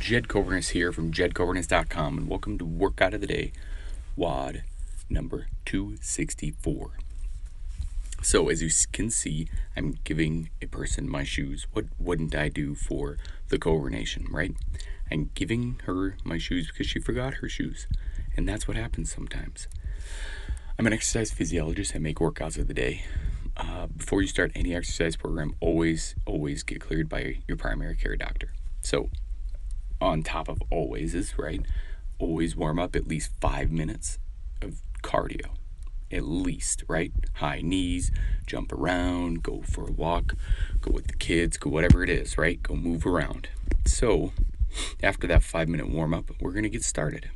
Jed Coverness here from jedcoverness.com, and welcome to Workout of the Day, WOD number 264. So, as you can see, I'm giving a person my shoes. What wouldn't I do for the Cover Nation, right? I'm giving her my shoes because she forgot her shoes, and that's what happens sometimes. I'm an exercise physiologist. I make workouts of the day. Before you start any exercise program, always get cleared by your primary care doctor. So, on top of always is, right, always warm up at least 5 minutes of cardio. At least, right? High knees, jump around, go for a walk, go with the kids, go whatever it is, right? Go move around. So, after that 5-minute warm up, we're going to get started.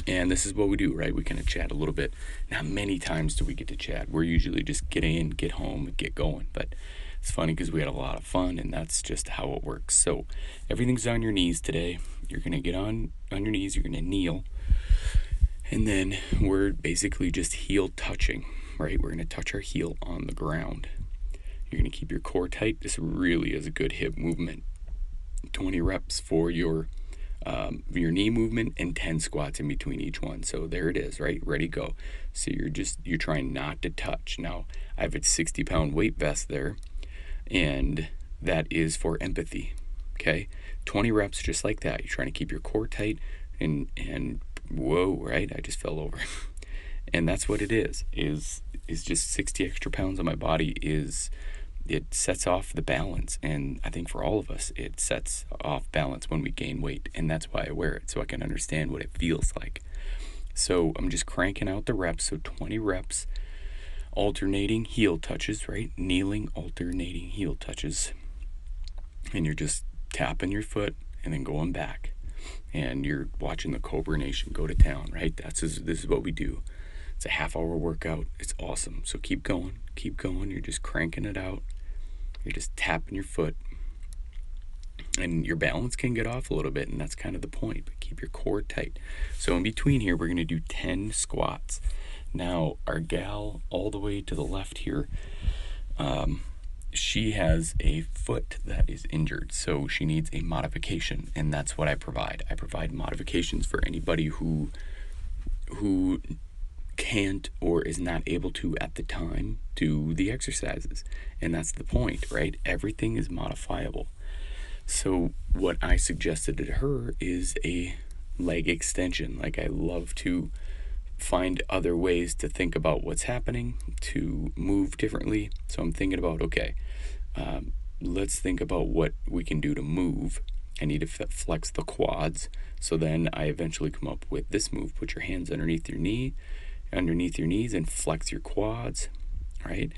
And this is what we do, right? We kind of chat a little bit. Not many times do we get to chat. We're usually just get in, get home, and get going. But it's funny because we had a lot of fun, and that's just how it works. So everything's on your knees today. You're going to get on your knees. You're going to kneel. And then we're basically just heel touching, right? We're going to touch our heel on the ground. You're going to keep your core tight. This really is a good hip movement. 20 reps for your knee movement and 10 squats in between each one. So there it is, right? Ready, go. So you're trying not to touch. Now, I have a 60-pound weight vest there, and that is for empathy, okay? 20 reps just like that. You're trying to keep your core tight and whoa, right? I just fell over. And that's what it is just 60 extra pounds on my body. It sets off the balance, and I think for all of us, it sets off balance when we gain weight, and that's why I wear it, so I can understand what it feels like. So I'm just cranking out the reps, so 20 reps, alternating heel touches, right? Kneeling, alternating heel touches, and you're just tapping your foot and then going back, and you're watching the Cobra Nation go to town, right? This is what we do. It's a half-hour workout. It's awesome. So keep going. You're just cranking it out. You're just tapping your foot. And your balance can get off a little bit, and that's kind of the point. But keep your core tight. So in between here, we're going to do 10 squats. Now, our gal all the way to the left here, she has a foot that is injured, so she needs a modification, and that's what I provide. I provide modifications for anybody who can't or is not able to at the time do the exercises, and that's the point, right? Everything is modifiable. So what I suggested to her is a leg extension. Like, I love to find other ways to think about what's happening, to move differently. So I'm thinking about, okay, let's think about what we can do to move. I need to flex the quads. So then I eventually come up with this move. Put your hands underneath your knees and flex your quads, right?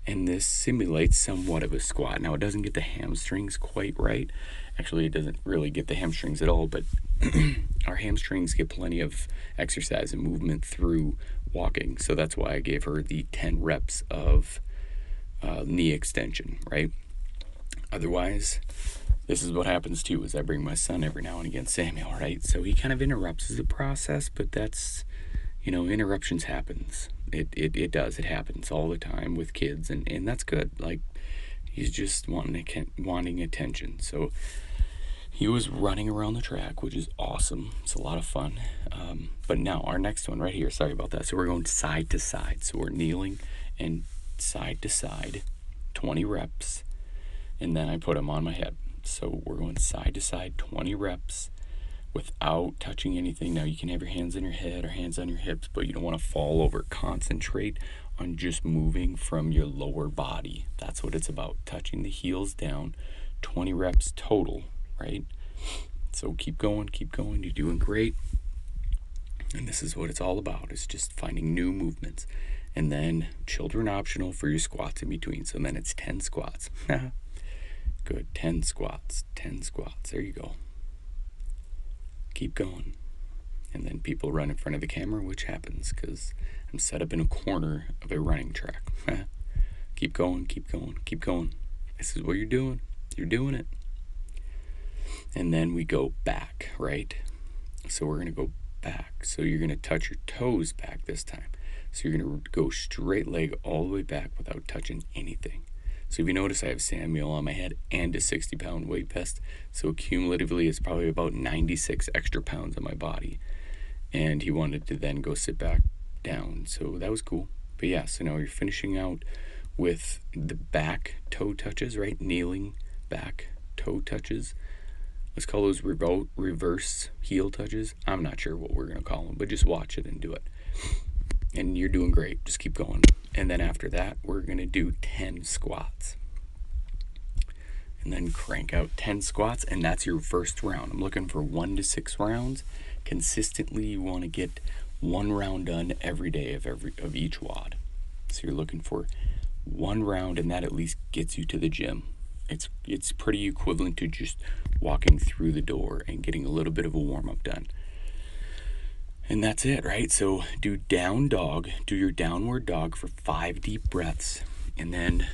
And this simulates somewhat of a squat. Now, it doesn't get the hamstrings quite right. Actually, it doesn't really get the hamstrings at all, but our hamstrings get plenty of exercise and movement through walking. So that's why I gave her the 10 reps of knee extension, right? Otherwise, this is what happens too, is I bring my son every now and again, Samuel, right? So he kind of interrupts the process, but that's, interruptions happens. It does. It happens all the time with kids, and that's good. Like, he's just wanting attention. So he was running around the track, which is awesome. It's a lot of fun. But now our next one right here, sorry about that. So we're going side to side. So we're kneeling and side to side, 20 reps, and then I put them on my head. So we're going side to side, 20 reps, without touching anything. Now, you can have your hands on your head or hands on your hips, but you don't want to fall over. Concentrate on just moving from your lower body. That's what it's about, touching the heels down. 20 reps total, right? So keep going. You're doing great. And this is what it's all about. It's just finding new movements. And then children optional for your squats in between. So then it's 10 squats. Good. 10 squats. There you go. Keep going. And then people run in front of the camera, which happens because I'm set up in a corner of a running track. Keep going. This is what you're doing. You're doing it. And then we go back, right? So we're going to go back. So you're going to touch your toes back this time. So you're going to go straight leg all the way back without touching anything. So if you notice, I have Samuel on my head and a 60-pound weight vest. So cumulatively, it's probably about 96 extra pounds on my body. And he wanted to then go sit back down. So that was cool. But yeah, so now you're finishing out with the back toe touches, right? Kneeling back toe touches. Let's call those reverse heel touches. I'm not sure what we're going to call them, but just watch it and do it. And you're doing great. Just keep going. And then after that, we're going to do 10 squats. And then crank out 10 squats, and that's your first round. I'm looking for 1 to 6 rounds. Consistently, you want to get 1 round done every day of each WOD. So you're looking for 1 round, and that at least gets you to the gym. It's pretty equivalent to just walking through the door and getting a little bit of a warm-up done. And that's it, right? So do down dog, do your downward dog for 5 deep breaths, and then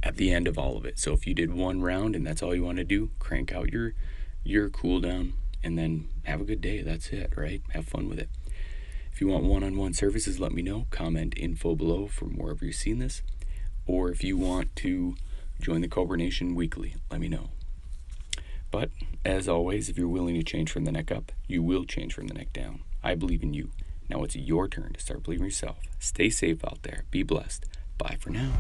at the end of all of it. So if you did 1 round and that's all you want to do, crank out your cool down and then have a good day. That's it, right? Have fun with it. If you want one-on-one services, let me know. Comment info below from wherever you've seen this. Or if you want to join the Cobra Nation weekly, let me know. But as always, if you're willing to change from the neck up, you will change from the neck down. I believe in you. Now it's your turn to start believing in yourself. Stay safe out there. Be blessed. Bye for now.